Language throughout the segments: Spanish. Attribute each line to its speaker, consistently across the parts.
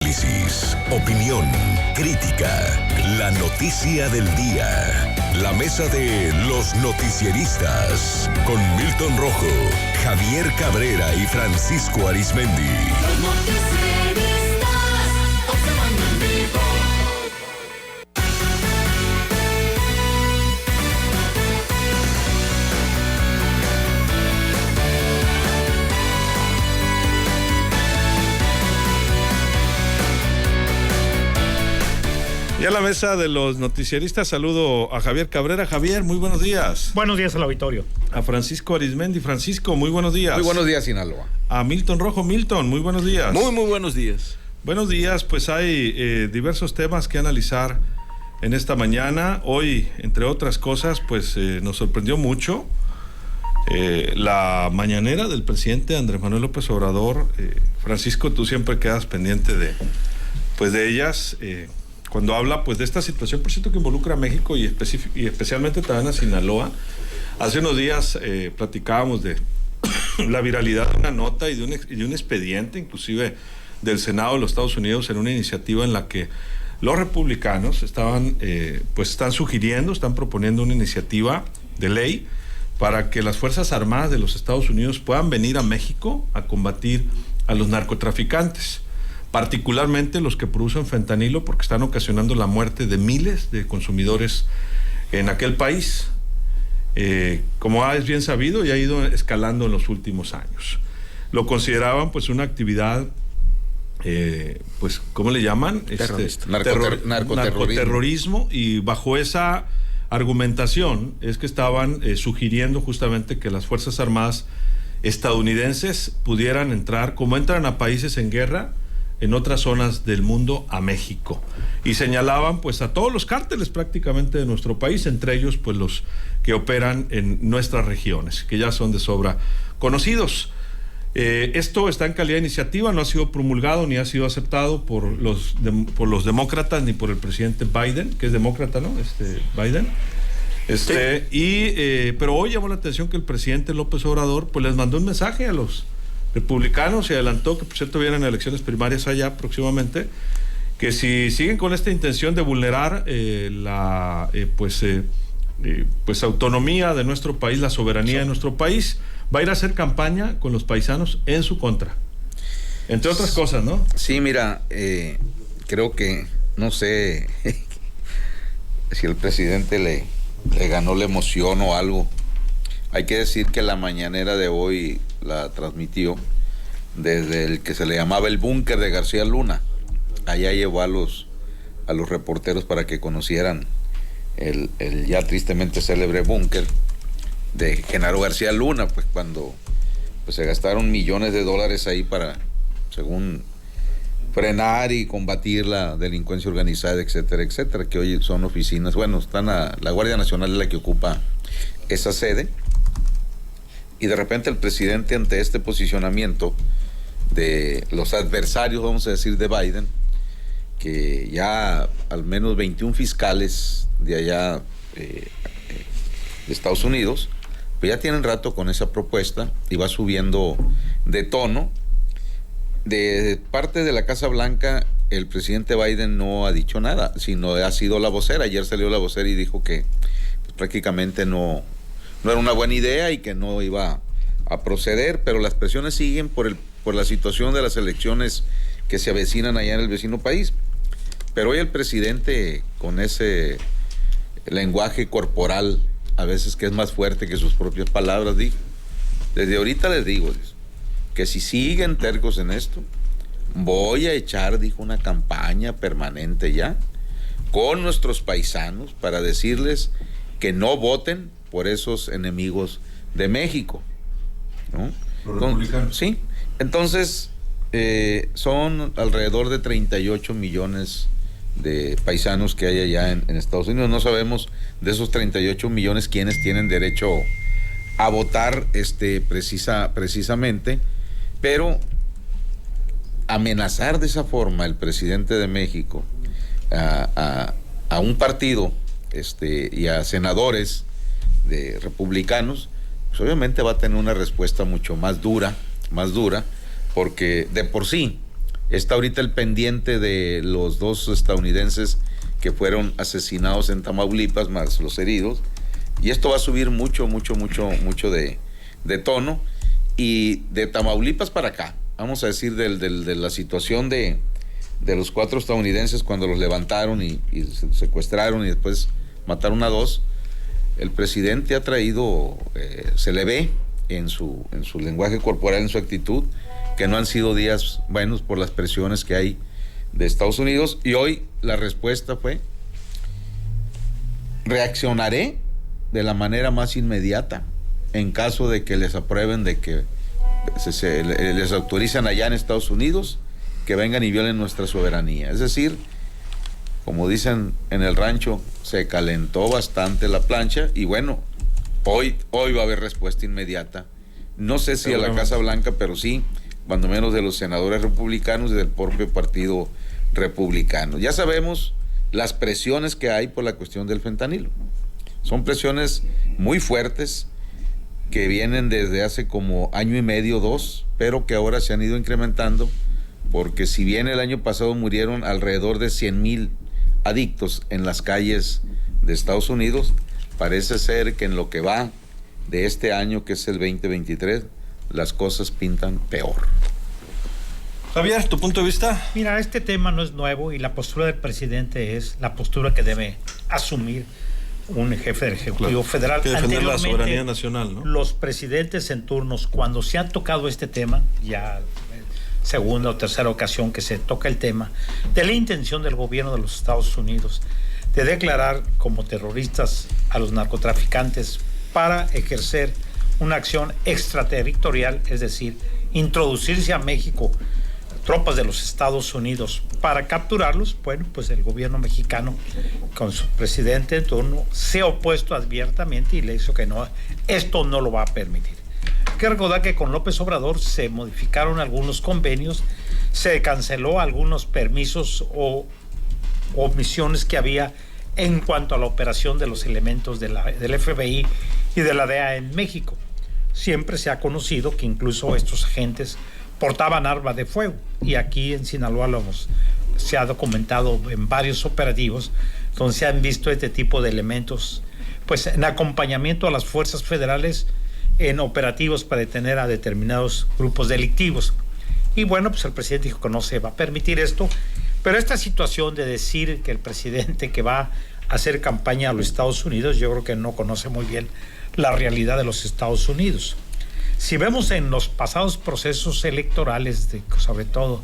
Speaker 1: análisis, opinión, crítica, la noticia del día. La mesa de los noticieristas con Milton Rojo, Javier Cabrera y Francisco Arizmendi.
Speaker 2: Los noticieristas observando en vivo.
Speaker 3: Y a la mesa de los noticieristas saludo a Javier Cabrera. Javier, muy buenos días.
Speaker 4: Buenos días al auditorio.
Speaker 3: A Francisco Arizmendi. Francisco, muy buenos días.
Speaker 5: Muy buenos días, Sinaloa.
Speaker 3: A Milton Rojo. Milton, muy buenos días.
Speaker 6: Muy buenos días.
Speaker 3: Buenos días, pues hay diversos temas que analizar en esta mañana. Hoy, entre otras cosas, pues nos sorprendió mucho la mañanera del presidente Andrés Manuel López Obrador. Francisco, tú siempre quedas pendiente de ellas. Cuando habla pues de esta situación, por cierto, que involucra a México y especialmente también a Sinaloa. Hace unos días platicábamos de la viralidad de una nota y de un expediente, inclusive del Senado de los Estados Unidos, en una iniciativa en la que los republicanos están sugiriendo, están proponiendo una iniciativa de ley para que las Fuerzas Armadas de los Estados Unidos puedan venir a México a combatir a los narcotraficantes, particularmente los que producen fentanilo, porque están ocasionando la muerte de miles de consumidores en aquel país. Como es bien sabido, y ha ido escalando en los últimos años. Lo consideraban pues una actividad, ¿cómo le llaman? Narcoterrorismo, y bajo esa argumentación es que estaban sugiriendo justamente que las Fuerzas Armadas estadounidenses pudieran entrar, como entran a países en guerra, en otras zonas del mundo, a México, y señalaban pues a todos los cárteles prácticamente de nuestro país, entre ellos pues los que operan en nuestras regiones, que ya son de sobra conocidos. Esto está en calidad de iniciativa, no ha sido promulgado ni ha sido aceptado por los demócratas ni por el presidente Biden, que es demócrata, ¿no? Biden.
Speaker 6: Sí.
Speaker 3: Pero hoy llamó la atención que el presidente López Obrador pues les mandó un mensaje a los republicanos y adelantó que por cierto vienen elecciones primarias allá próximamente, que si siguen con esta intención de vulnerar la autonomía de nuestro país, la soberanía de nuestro país, va a ir a hacer campaña con los paisanos en su contra, entre otras cosas, ¿no?
Speaker 5: Sí, mira, creo que no sé si el presidente le ganó la emoción o algo. Hay que decir que la mañanera de hoy la transmitió desde el que se le llamaba el búnker de García Luna. Allá llevó a los reporteros para que conocieran el ya tristemente célebre búnker de Genaro García Luna, pues cuando pues se gastaron millones de dólares ahí para, según, frenar y combatir la delincuencia organizada, etcétera, etcétera, que hoy son oficinas, la Guardia Nacional es la que ocupa esa sede. Y de repente el presidente, ante este posicionamiento de los adversarios, vamos a decir, de Biden, que ya al menos 21 fiscales de allá de Estados Unidos, pues ya tienen rato con esa propuesta y va subiendo de tono. De parte de la Casa Blanca, el presidente Biden no ha dicho nada, sino ha sido la vocera. Ayer salió la vocera y dijo que pues, prácticamente no era una buena idea y que no iba a proceder, pero las presiones siguen por la situación de las elecciones que se avecinan allá en el vecino país. Pero hoy el presidente, con ese lenguaje corporal, a veces que es más fuerte que sus propias palabras, dijo: desde ahorita les digo que si siguen tercos en esto, voy a echar, dijo, una campaña permanente ya con nuestros paisanos para decirles que no voten por esos enemigos de México, ¿no?
Speaker 3: Los republicanos.
Speaker 5: Sí, entonces son alrededor de 38 millones de paisanos que hay allá en Estados Unidos. No sabemos de esos 38 millones quiénes tienen derecho a votar precisamente, pero amenazar de esa forma el presidente de México a un partido y a senadores de republicanos, pues obviamente va a tener una respuesta mucho más dura, porque de por sí Está ahorita el pendiente de los 2 estadounidenses que fueron asesinados en Tamaulipas, más los heridos. Y esto va a subir mucho de tono. Y de Tamaulipas para acá, vamos a decir, de la situación de los 4 estadounidenses cuando los levantaron y secuestraron y después mataron a 2, el presidente ha traído, se le ve en su lenguaje corporal, en su actitud, que no han sido días buenos por las presiones que hay de Estados Unidos. Y hoy la respuesta fue: reaccionaré de la manera más inmediata en caso de que les aprueben, de que les autorizan allá en Estados Unidos que vengan y violen nuestra soberanía. Es decir, como dicen en el rancho, se calentó bastante la plancha y bueno, hoy va a haber respuesta inmediata. No sé si a la Casa Blanca, pero sí, cuando menos de los senadores republicanos y del propio partido republicano. Ya sabemos las presiones que hay por la cuestión del fentanilo. Son presiones muy fuertes que vienen desde hace como año y medio, 2, pero que ahora se han ido incrementando, porque si bien el año pasado murieron alrededor de 100,000 adictos en las calles de Estados Unidos, parece ser que en lo que va de este año, que es el 2023, las cosas pintan peor.
Speaker 3: Javier, ¿tu punto de vista?
Speaker 4: Mira, este tema no es nuevo y la postura del presidente es la postura que debe asumir un jefe del Ejecutivo Federal.
Speaker 3: Que defender la soberanía nacional, ¿no?
Speaker 4: Los presidentes en turnos, cuando se ha tocado este tema, ya segunda o tercera ocasión que se toca el tema, de la intención del gobierno de los Estados Unidos de declarar como terroristas a los narcotraficantes para ejercer una acción extraterritorial, es decir, introducirse a México tropas de los Estados Unidos para capturarlos, bueno, pues el gobierno mexicano con su presidente en turno se ha opuesto abiertamente y le hizo que no, esto no lo va a permitir. Hay que recordar que con López Obrador se modificaron algunos convenios, se canceló algunos permisos o misiones que había en cuanto a la operación de los elementos del FBI y de la DEA en México. Siempre se ha conocido que incluso estos agentes portaban armas de fuego, y aquí en Sinaloa se ha documentado en varios operativos donde se han visto este tipo de elementos, pues en acompañamiento a las fuerzas federales en operativos para detener a determinados grupos delictivos. Y bueno, pues el presidente dijo que no se va a permitir esto, pero esta situación de decir que el presidente que va a hacer campaña a los Estados Unidos, yo creo que no conoce muy bien la realidad de los Estados Unidos. Si vemos en los pasados procesos electorales, sobre todo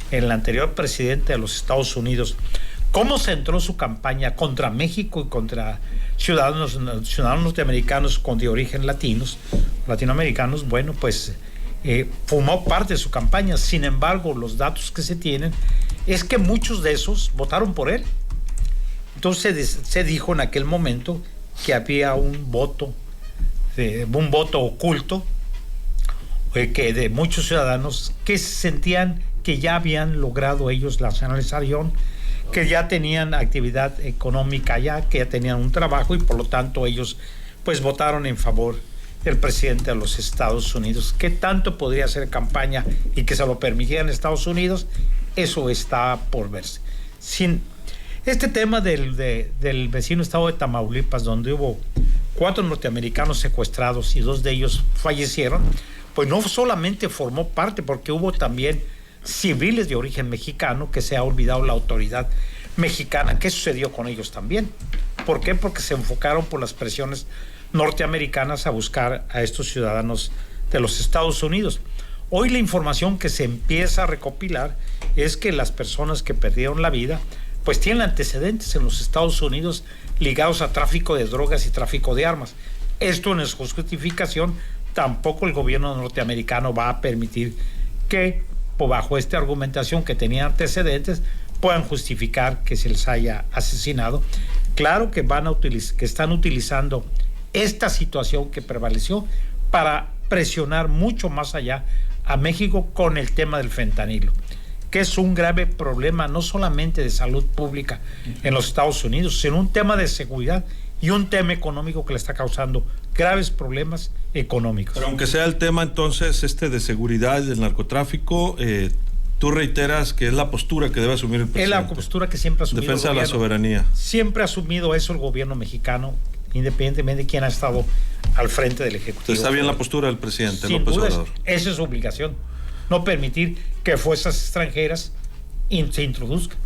Speaker 4: en el anterior presidente de los Estados Unidos, cómo centró su campaña contra México y contra ciudadanos norteamericanos de origen latinoamericanos, bueno, pues formó parte de su campaña. Sin embargo, los datos que se tienen es que muchos de esos votaron por él. Entonces se dijo en aquel momento que había un voto oculto, que de muchos ciudadanos que sentían que ya habían logrado ellos la nacionalización, que ya tenían actividad económica allá, que ya tenían un trabajo y por lo tanto ellos pues votaron en favor del presidente de los Estados Unidos. ¿Qué tanto podría hacer campaña y que se lo permitieran Estados Unidos? Eso está por verse. Este tema del vecino estado de Tamaulipas, donde hubo 4 norteamericanos secuestrados y 2 de ellos fallecieron, pues no solamente formó parte, porque hubo también civiles de origen mexicano, que se ha olvidado la autoridad mexicana. ¿Qué sucedió con ellos también? ¿Por qué? Porque se enfocaron por las presiones norteamericanas a buscar a estos ciudadanos de los Estados Unidos. Hoy la información que se empieza a recopilar es que las personas que perdieron la vida pues tienen antecedentes en los Estados Unidos ligados a tráfico de drogas y tráfico de armas. Esto no es justificación. Tampoco el gobierno norteamericano va a permitir que, bajo esta argumentación que tenía antecedentes, puedan justificar que se les haya asesinado. Claro que están utilizando esta situación que prevaleció para presionar mucho más allá a México con el tema del fentanilo, que es un grave problema no solamente de salud pública en los Estados Unidos, sino un tema de seguridad y un tema económico que le está causando graves problemas económicos.
Speaker 3: Pero aunque sea el tema entonces de seguridad y del narcotráfico, Tú reiteras que es la postura que debe asumir el presidente.
Speaker 4: Es la postura que siempre ha asumido
Speaker 3: Defensa
Speaker 4: el
Speaker 3: de la
Speaker 4: gobierno.
Speaker 3: soberanía.
Speaker 4: Siempre ha asumido eso el gobierno mexicano, independientemente de quién ha estado al frente del Ejecutivo.
Speaker 3: Está bien la postura del presidente
Speaker 4: Sin
Speaker 3: López
Speaker 4: duda,
Speaker 3: Obrador.
Speaker 4: esa es su obligación. No permitir que fuerzas extranjeras se introduzcan.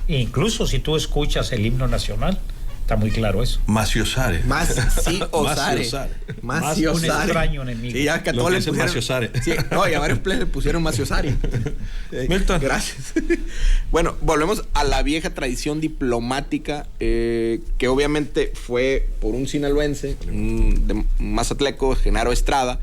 Speaker 4: Incluso si tú escuchas el himno nacional, está muy claro eso.
Speaker 3: Maciosare.
Speaker 7: Más sí osare. Más sí
Speaker 4: Un
Speaker 7: osare.
Speaker 4: extraño enemigo.
Speaker 7: Sí, ya que a
Speaker 3: Lo
Speaker 7: todos
Speaker 3: que
Speaker 7: le
Speaker 3: es el
Speaker 7: pusieron.
Speaker 3: maciosare.
Speaker 7: Sí, no, y a varios players le pusieron maciosare.
Speaker 3: Milton.
Speaker 7: Gracias. Bueno, volvemos a la vieja tradición diplomática, que obviamente fue por un sinaloense, de Mazatleco, Genaro Estrada,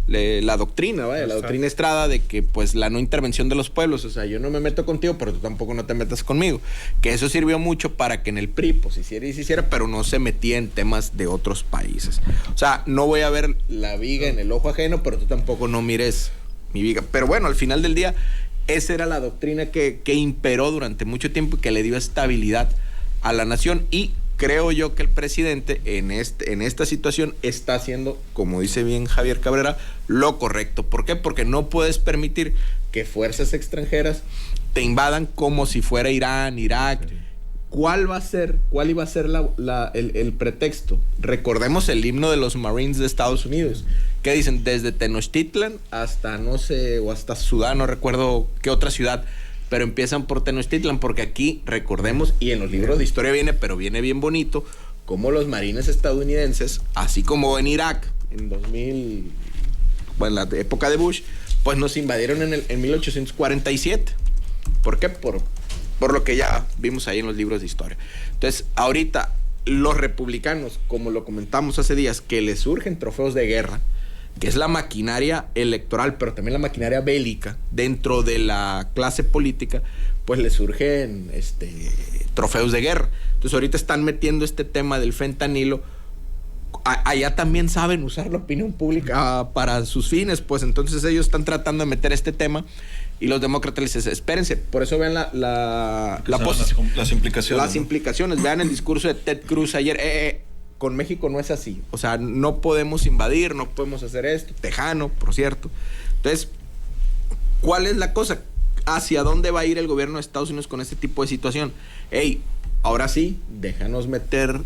Speaker 7: la doctrina, vaya, la doctrina Estrada de que pues la no intervención de los pueblos, o sea, yo no me meto contigo, pero tú tampoco no te metas conmigo, que eso sirvió mucho para que en el PRI pues hiciera y se hiciera, pero no se metía en temas de otros países. O sea, no voy a ver la viga en el ojo ajeno, pero tú tampoco no mires mi viga. Pero bueno, al final del día, esa era la doctrina que imperó durante mucho tiempo y que le dio estabilidad a la nación, y creo yo que el presidente en esta situación está haciendo, como dice bien Javier Cabrera, lo correcto. ¿Por qué? Porque no puedes permitir que fuerzas extranjeras te invadan como si fuera Irán, Irak. ¿Cuál iba a ser el pretexto? Recordemos el himno de los Marines de Estados Unidos, que dicen desde Tenochtitlan hasta no sé, o hasta Sudán, no recuerdo qué otra ciudad, pero empiezan por Tenochtitlan, porque aquí recordemos, y en los libros de historia viene, pero viene bien bonito, como los marines estadounidenses, así como en Irak, en 2000, bueno, en la época de Bush, pues nos invadieron en 1847. ¿Por qué? Por lo que ya vimos ahí en los libros de historia. Entonces, ahorita, los republicanos, como lo comentamos hace días, que les surgen trofeos de guerra, que es la maquinaria electoral, pero también la maquinaria bélica dentro de la clase política, pues le surgen trofeos de guerra. Entonces ahorita están metiendo este tema del fentanilo. Allá también saben usar la opinión pública para sus fines, pues entonces ellos están tratando de meter este tema y los demócratas les dicen, espérense. Por eso vean
Speaker 3: Las implicaciones.
Speaker 7: las implicaciones. Vean el discurso de Ted Cruz ayer. Con México no es así. O sea, no podemos invadir, no podemos hacer esto. Tejano, por cierto. Entonces, ¿cuál es la cosa? ¿Hacia dónde va a ir el gobierno de Estados Unidos con este tipo de situación? Hey, ahora sí, déjanos meter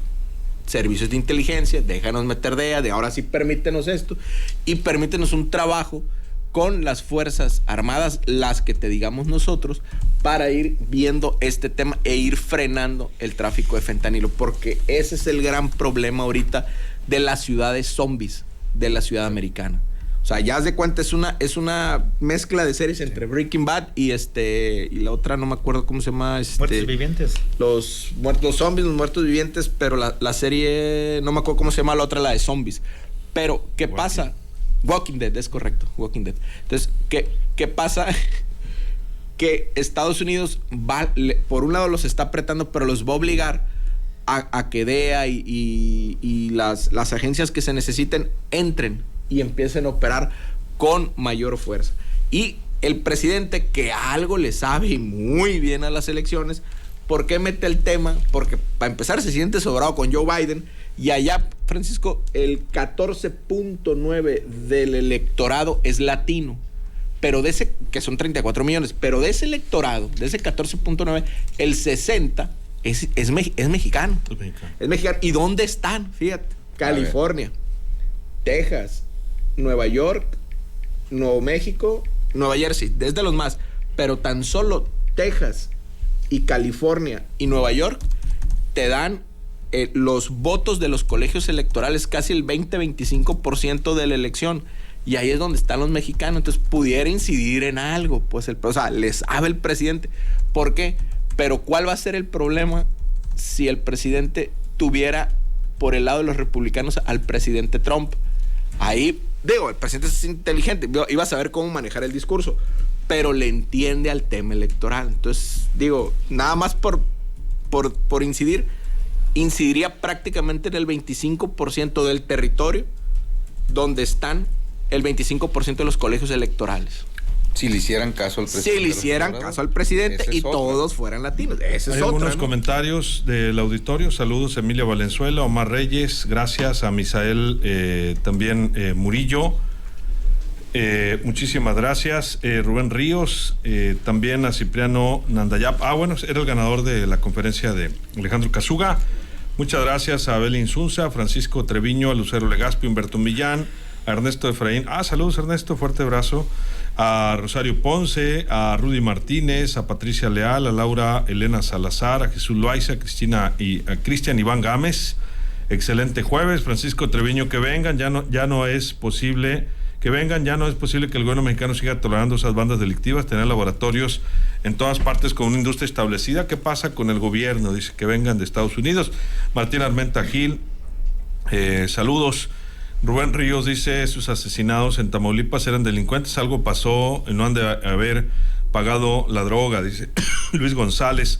Speaker 7: servicios de inteligencia, déjanos meter DEA, ahora sí permítenos esto, y permítenos un trabajo con las Fuerzas Armadas, las que te digamos nosotros, para ir viendo este tema e ir frenando el tráfico de fentanilo, porque ese es el gran problema ahorita de las ciudades zombies de la ciudad americana. O sea, ya haz de cuenta, es una mezcla de series entre Breaking Bad y la otra, no me acuerdo cómo se llama.
Speaker 4: Muertos vivientes.
Speaker 7: Los zombies, los muertos vivientes, pero la serie, no me acuerdo cómo se llama la otra, la de zombies. Pero, ¿qué pasa? Walking Dead, es correcto, Walking Dead. Entonces, ¿qué pasa? Que Estados Unidos por un lado los está apretando, pero los va a obligar a que DEA y las agencias que se necesiten entren y empiecen a operar con mayor fuerza. Y el presidente, que algo le sabe muy bien a las elecciones, ¿por qué mete el tema? Porque para empezar se siente sobrado con Joe Biden, y allá, Francisco, el 14.9 del electorado es latino, pero de ese, que son 34 millones, pero de ese electorado, de ese 14.9, el 60 es mexicano. Es mexicano. ¿Y dónde están? Fíjate, California, Texas, Nueva York, Nuevo México, Nueva Jersey, desde los más, pero tan solo Texas y California y Nueva York te dan los votos de los colegios electorales, casi el 20-25% de la elección, y ahí es donde están los mexicanos. Entonces pudiera incidir en algo, pues o sea, les sabe el presidente. ¿Por qué? Pero ¿cuál va a ser el problema si el presidente tuviera por el lado de los republicanos al presidente Trump? Ahí, digo, el presidente es inteligente, iba a saber cómo manejar el discurso, pero le entiende al tema electoral. Entonces, digo, nada más por incidiría prácticamente en el 25% del territorio donde están el 25% de los colegios electorales.
Speaker 5: Si le hicieran caso al presidente.
Speaker 7: Si le hicieran caso al presidente y todos fueran latinos. Ese
Speaker 3: Hay
Speaker 7: es
Speaker 3: algunos
Speaker 7: ¿no?
Speaker 3: comentarios del auditorio. Saludos a Emilio Valenzuela, Omar Reyes, gracias a Misael también Murillo. Muchísimas gracias. Rubén Ríos, también a Cipriano Nandayap. Bueno, era el ganador de la conferencia de Alejandro Casuga. Muchas gracias a Abel Insunza, Francisco Treviño, a Lucero Legaspi, Humberto Millán, a Ernesto Efraín. Saludos Ernesto, fuerte abrazo. A Rosario Ponce, a Rudy Martínez, a Patricia Leal, a Laura Elena Salazar, a Jesús Loaiza, a Cristian Iván Gámez. Excelente jueves. Francisco Treviño, que vengan, ya no es posible que vengan, ya no es posible que el gobierno mexicano siga tolerando esas bandas delictivas, tener laboratorios en todas partes con una industria establecida. ¿Qué pasa con el gobierno? Dice que vengan de Estados Unidos. Martín Armenta Gil, saludos. Rubén Ríos dice, sus asesinados en Tamaulipas eran delincuentes, algo pasó, no han de haber pagado la droga, dice Luis González.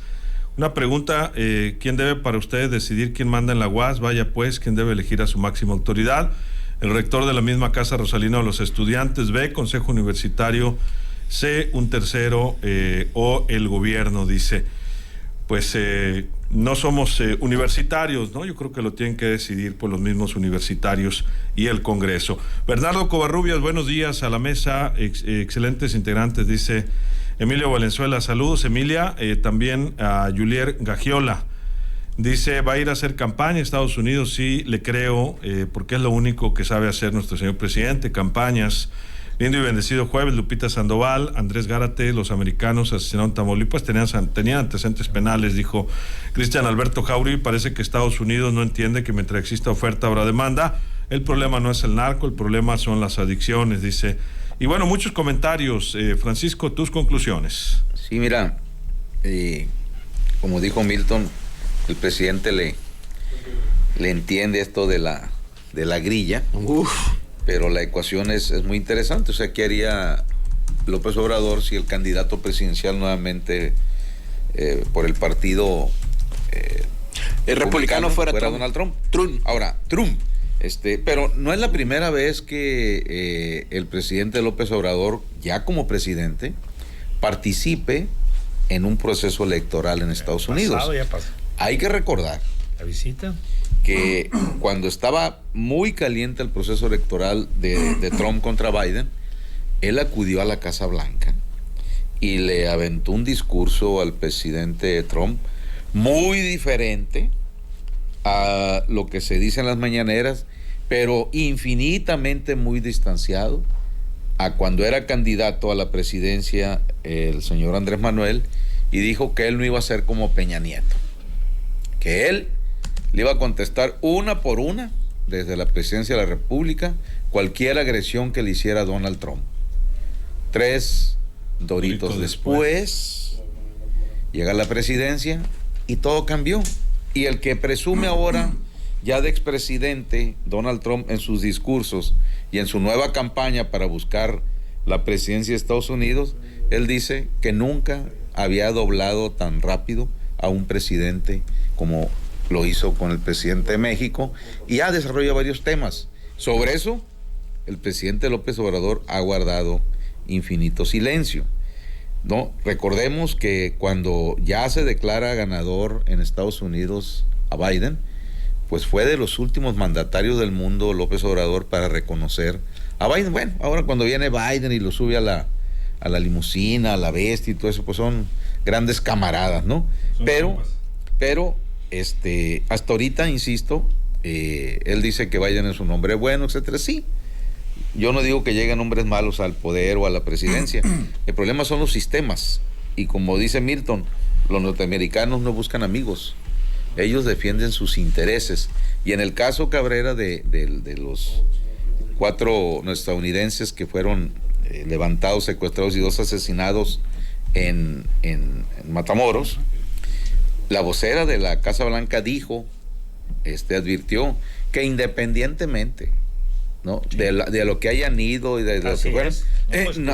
Speaker 3: Una pregunta, ¿quién debe para ustedes decidir quién manda en la UAS? Vaya pues, ¿quién debe elegir a su máxima autoridad? El rector de la misma casa, Rosalino de los Estudiantes, B, Consejo Universitario, C, un tercero, o el gobierno, dice. Pues no somos universitarios, ¿no? Yo creo que lo tienen que decidir por los mismos universitarios y el Congreso. Bernardo Covarrubias, buenos días a la mesa, excelentes integrantes, dice Emilio Valenzuela. Saludos, Emilia. También a Julier Gagiola. Dice, va a ir a hacer campaña a Estados Unidos, sí, le creo, porque es lo único que sabe hacer nuestro señor presidente, campañas. Lindo y bendecido jueves. Lupita Sandoval, Andrés Gárate, los americanos asesinaron en Tamaulipas, tenían antecedentes penales, dijo Cristian Alberto Jauri. Parece que Estados Unidos no entiende que mientras exista oferta habrá demanda. El problema no es el narco, el problema son las adicciones, dice. Y bueno, muchos comentarios. Francisco, tus conclusiones.
Speaker 5: Sí, mira, como dijo Milton, el presidente le entiende esto de la grilla. Pero la ecuación es muy interesante. O sea, ¿qué haría López Obrador si el candidato presidencial nuevamente por el partido
Speaker 7: el republicano fuera
Speaker 5: Donald Trump? Ahora, Trump. Pero no es la primera vez que el presidente López Obrador, ya como presidente, participe en un proceso electoral en Estados Unidos.
Speaker 4: Ya pasó.
Speaker 5: Hay que recordar
Speaker 4: La visita.
Speaker 5: que cuando estaba muy caliente el proceso electoral de Trump contra Biden, él acudió a la Casa Blanca y le aventó un discurso al presidente Trump muy diferente a lo que se dice en las mañaneras, pero infinitamente muy distanciado a cuando era candidato a la presidencia el señor Andrés Manuel, y dijo que él no iba a ser como Peña Nieto, que él le iba a contestar una por una desde la presidencia de la República cualquier agresión que le hiciera Donald Trump. 3 doritos después llega la presidencia y todo cambió. Y el que presume ahora ya de expresidente Donald Trump en sus discursos y en su nueva campaña para buscar la presidencia de Estados Unidos, él dice que nunca había doblado tan rápido a un presidente como lo hizo con el presidente de México, y ha desarrollado varios temas. Sobre eso, el presidente López Obrador ha guardado infinito silencio, ¿no? Recordemos que cuando ya se declara ganador en Estados Unidos a Biden, pues fue de los últimos mandatarios del mundo López Obrador para reconocer a Biden. Bueno, ahora cuando viene Biden y lo sube a la limusina, a la bestia y todo eso, pues son grandes camaradas, ¿no? Pero hasta ahorita, insisto, él dice que Biden es un hombre bueno, etcétera. Sí, yo no digo que lleguen hombres malos al poder o a la presidencia. El problema son los sistemas. Y como dice Milton, los norteamericanos no buscan amigos. Ellos defienden sus intereses. Y en el caso Cabrera de los 4 estadounidenses que fueron levantados, secuestrados y 2 asesinados en Matamoros, la vocera de la Casa Blanca dijo, advirtió que independientemente, ¿no?, de lo que hayan ido y de lo que fueron,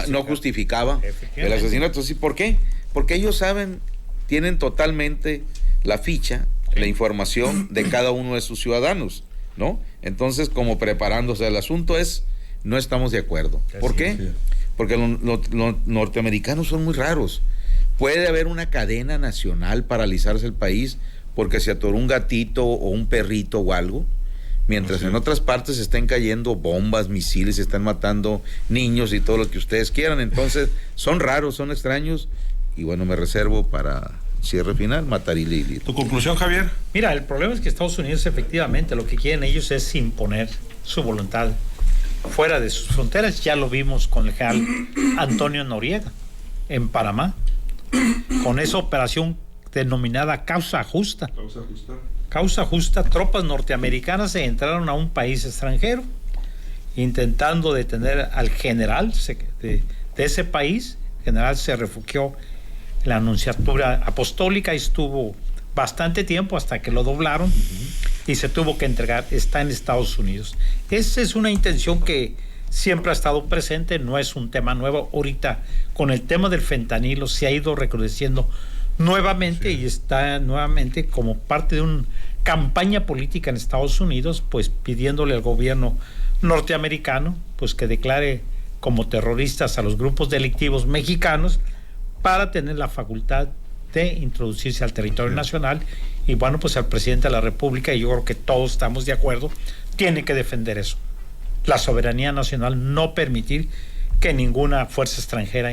Speaker 5: no justificaba el asesinato. ¿Sí? ¿Por qué? Porque ellos saben, tienen totalmente la ficha, la información de cada uno de sus ciudadanos, ¿no? Entonces, como preparándose, el asunto es, no estamos de acuerdo. ¿Por qué? Porque los norteamericanos son muy raros. Puede haber una cadena nacional, paralizarse el país porque se atoró un gatito o un perrito o algo, Mientras
Speaker 3: Así
Speaker 5: en
Speaker 3: es.
Speaker 5: otras partes estén cayendo bombas, misiles, se están matando niños y todo lo que ustedes quieran. Entonces, son raros, son extraños. Y bueno, me reservo para cierre final, matar y lidir.
Speaker 3: ¿Tu conclusión, Javier?
Speaker 4: Mira, el problema es que Estados Unidos efectivamente lo que quieren ellos es imponer su voluntad fuera de sus fronteras. Ya lo vimos con el general Antonio Noriega en Panamá, con esa operación denominada Causa Justa. Causa Justa, tropas norteamericanas se entraron a un país extranjero intentando detener al general de ese país. El general se refugió en la Nunciatura Apostólica y estuvo bastante tiempo hasta que lo doblaron y se tuvo que entregar. Está en Estados Unidos. Esa es una intención que siempre ha estado presente, no es un tema nuevo. Ahorita con el tema del fentanilo se ha ido recrudeciendo nuevamente y está nuevamente como parte de una campaña política en Estados Unidos, pues pidiéndole al gobierno norteamericano pues que declare como terroristas a los grupos delictivos mexicanos para tener la facultad de introducirse al territorio nacional. Y bueno, pues el presidente de la República, y yo creo que todos estamos de acuerdo, tiene que defender eso, la soberanía nacional, no permitir que ninguna fuerza extranjera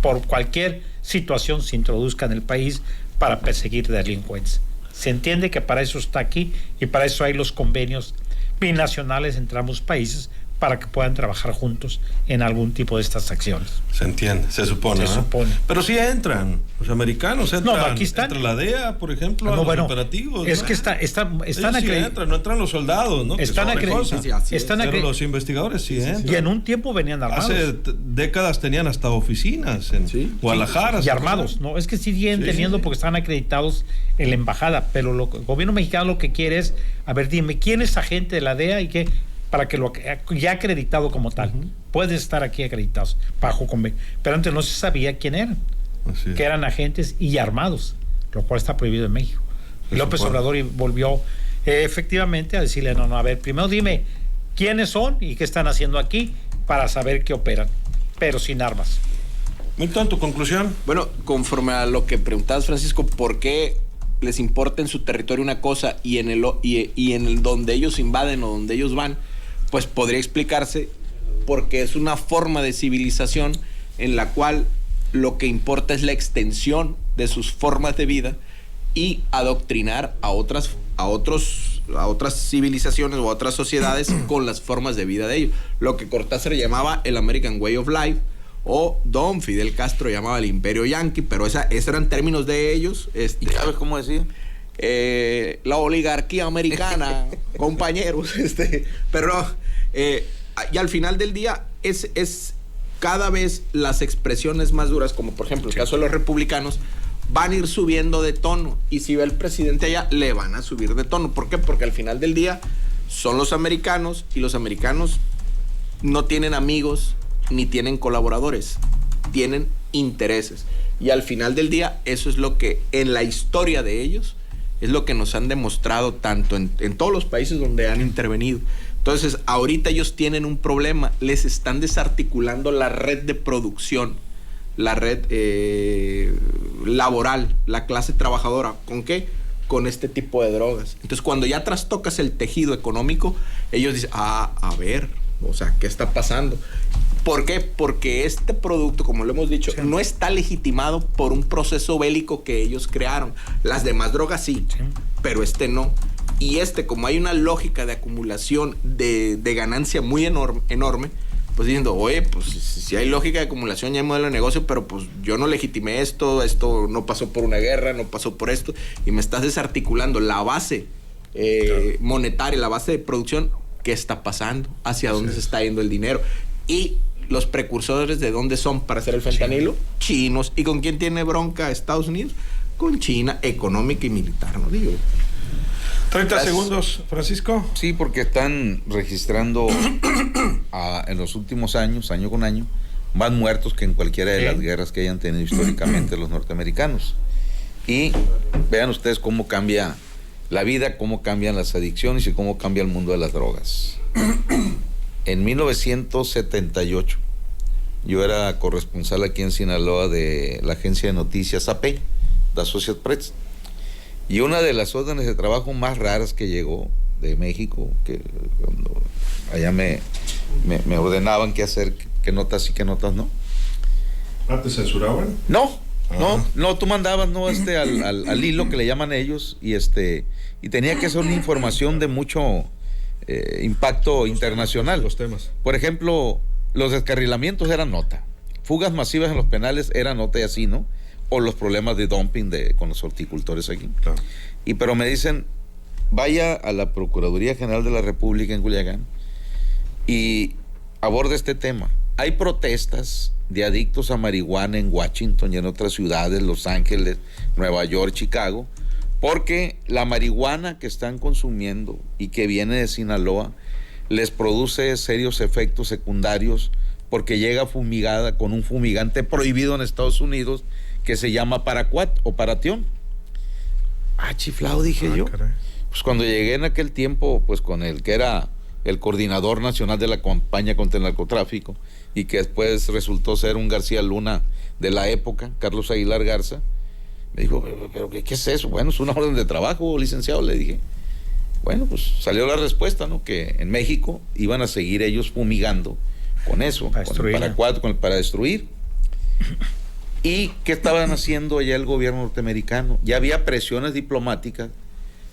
Speaker 4: por cualquier situación se introduzca en el país para perseguir delincuentes. Se entiende que para eso está aquí y para eso hay los convenios binacionales entre ambos países para que puedan trabajar juntos en algún tipo de estas acciones.
Speaker 3: Se entiende, se supone.
Speaker 4: Se
Speaker 3: ¿no?
Speaker 4: supone.
Speaker 3: Pero sí entran, los americanos entran.
Speaker 4: No, aquí están.
Speaker 3: Entra la DEA, por ejemplo, a los operativos.
Speaker 4: Es
Speaker 3: ¿no?
Speaker 4: que están
Speaker 3: Ellos sí
Speaker 4: acreditados.
Speaker 3: entran, no entran los soldados, ¿no?
Speaker 4: Están acreditados.
Speaker 3: Pero los investigadores sí entran.
Speaker 4: Y en un tiempo venían armados.
Speaker 3: Hace décadas tenían hasta oficinas en Guadalajara.
Speaker 4: Y armados, no, es que siguen teniendo porque están acreditados en la embajada, pero el gobierno mexicano lo que quiere es, a ver, dime, ¿quién es agente de la DEA y qué? Para que lo ya acreditado como tal, puede estar aquí acreditados bajo convenio, pero antes no se sabía quién eran, que eran agentes y armados, lo cual está prohibido en México. Y López Obrador volvió efectivamente a decirle, no, a ver, primero dime quiénes son y qué están haciendo aquí para saber que operan, pero sin armas.
Speaker 3: Milton, ¿tu conclusión?
Speaker 7: Bueno, conforme a lo que preguntabas, Francisco, ¿por qué les importa en su territorio una cosa y en el donde ellos invaden o donde ellos van? Pues podría explicarse porque es una forma de civilización en la cual lo que importa es la extensión de sus formas de vida y adoctrinar a otras civilizaciones o a otras sociedades con las formas de vida de ellos. Lo que Cortázar llamaba el American Way of Life, o Don Fidel Castro llamaba el Imperio Yanqui, pero esos eran términos de ellos.
Speaker 5: ¿Y sabes cómo decía?
Speaker 7: La oligarquía americana, compañeros. Pero y al final del día es cada vez las expresiones más duras, como por ejemplo el caso de los republicanos, van a ir subiendo de tono. Y si ve el presidente allá, le van a subir de tono. ¿Por qué? Porque al final del día son los americanos y los americanos no tienen amigos ni tienen colaboradores, tienen intereses. Y al final del día, eso es lo que en la historia de ellos es lo que nos han demostrado tanto en todos los países donde han intervenido. Entonces, ahorita ellos tienen un problema, les están desarticulando la red de producción, la red laboral, la clase trabajadora. ¿Con qué? Con este tipo de drogas. Entonces, cuando ya trastocas el tejido económico, ellos dicen, a ver, o sea, ¿qué está pasando? ¿Por qué? Porque este producto, como lo hemos dicho, no está legitimado por un proceso bélico que ellos crearon. Las demás drogas sí, pero este no. Y como hay una lógica de acumulación de ganancia muy enorme, pues diciendo, oye, pues si hay lógica de acumulación, ya hay modelo de negocio, pero pues yo no legitimé esto no pasó por una guerra, no pasó por esto, y me estás desarticulando la base monetaria, la base de producción. ¿Qué está pasando? ¿Hacia dónde se está yendo el dinero? Y los precursores de dónde son para hacer el fentanilo, chinos. ¿Y con quién tiene bronca Estados Unidos? Con China, económica y militar, ¿no? Digo.
Speaker 3: 30 segundos, Francisco.
Speaker 5: Sí, porque están registrando en los últimos años, año con año, más muertos que en cualquiera de las guerras que hayan tenido históricamente los norteamericanos. Y vean ustedes cómo cambia la vida, cómo cambian las adicciones y cómo cambia el mundo de las drogas. En 1978, yo era corresponsal aquí en Sinaloa de la agencia de noticias AP, de Associated Press, y una de las órdenes de trabajo más raras que llegó de México, que cuando allá me ordenaban qué hacer, qué notas y qué notas no.
Speaker 3: ¿Ah, te censuraban?
Speaker 5: No,
Speaker 3: Ajá.
Speaker 5: no, tú mandabas al hilo que le llaman ellos y tenía que ser una información de mucho impacto internacional.
Speaker 3: Los temas.
Speaker 5: Por ejemplo, los descarrilamientos eran nota, fugas masivas en los penales era nota y así, ¿no? O los problemas de dumping con los horticultores aquí.
Speaker 3: Claro.
Speaker 5: Pero me dicen, vaya a la Procuraduría General de la República en Culiacán y aborde este tema. Hay protestas de adictos a marihuana en Washington y en otras ciudades, Los Ángeles, Nueva York, Chicago, porque la marihuana que están consumiendo y que viene de Sinaloa les produce serios efectos secundarios porque llega fumigada con un fumigante prohibido en Estados Unidos que se llama paraquat o paratión. Chiflado, dije yo.
Speaker 3: Caray.
Speaker 5: Pues cuando llegué en aquel tiempo, pues con el que era el coordinador nacional de la campaña contra el narcotráfico y que después resultó ser un García Luna de la época, Carlos Aguilar Garza, me dijo, ¿pero qué es eso? Bueno, es una orden de trabajo, licenciado, le dije. Bueno, pues salió la respuesta, ¿no? Que en México iban a seguir ellos fumigando con eso, para destruir. ¿Y qué estaban haciendo allá el gobierno norteamericano? Ya había presiones diplomáticas,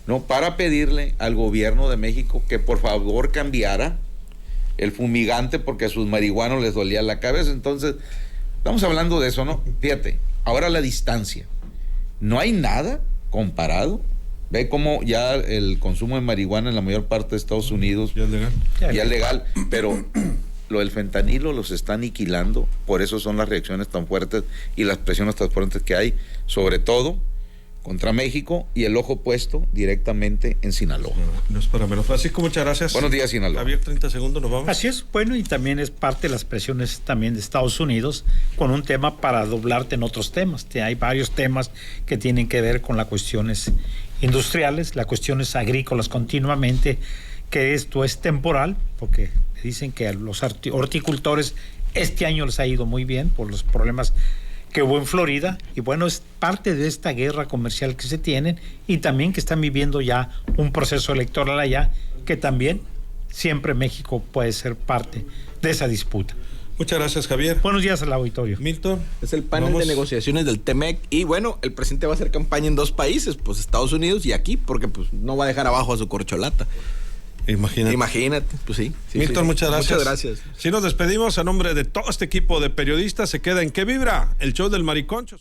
Speaker 5: ¿no? Para pedirle al gobierno de México que por favor cambiara el fumigante porque a sus marihuanos les dolía la cabeza. Entonces, estamos hablando de eso, ¿no? Fíjate, ahora la distancia. No hay nada comparado. Ve cómo ya el consumo de marihuana en la mayor parte de Estados Unidos
Speaker 3: ¿Ya es legal?
Speaker 5: ya es legal, pero lo del fentanilo los está aniquilando, por eso son las reacciones tan fuertes y las presiones tan fuertes que hay, sobre todo contra México y el ojo puesto directamente en Sinaloa.
Speaker 3: No es para menos. Francisco, muchas gracias.
Speaker 5: Buenos días, Sinaloa.
Speaker 3: Javier, 30 segundos, nos vamos.
Speaker 4: Así es, bueno, y también es parte de las presiones también de Estados Unidos con un tema para doblarte en otros temas. Hay varios temas que tienen que ver con las cuestiones industriales, las cuestiones agrícolas continuamente, que esto es temporal, porque dicen que a los horticultores este año les ha ido muy bien por los problemas que hubo en Florida, y bueno, es parte de esta guerra comercial que se tienen y también que están viviendo ya un proceso electoral allá, que también siempre México puede ser parte de esa disputa.
Speaker 3: Muchas gracias, Javier.
Speaker 4: Buenos días al auditorio.
Speaker 3: Milton.
Speaker 7: Es el panel
Speaker 3: vamos.
Speaker 7: de negociaciones del TEMEC y bueno, el presidente va a hacer campaña en dos países, pues Estados Unidos y aquí, porque pues no va a dejar abajo a su corcholata. Imagínate, pues sí.
Speaker 3: Milton, muchas gracias.
Speaker 7: Muchas gracias.
Speaker 3: Si nos despedimos a nombre de todo este equipo de periodistas, se queda en ¿Qué Vibra? El show del Mariconcho.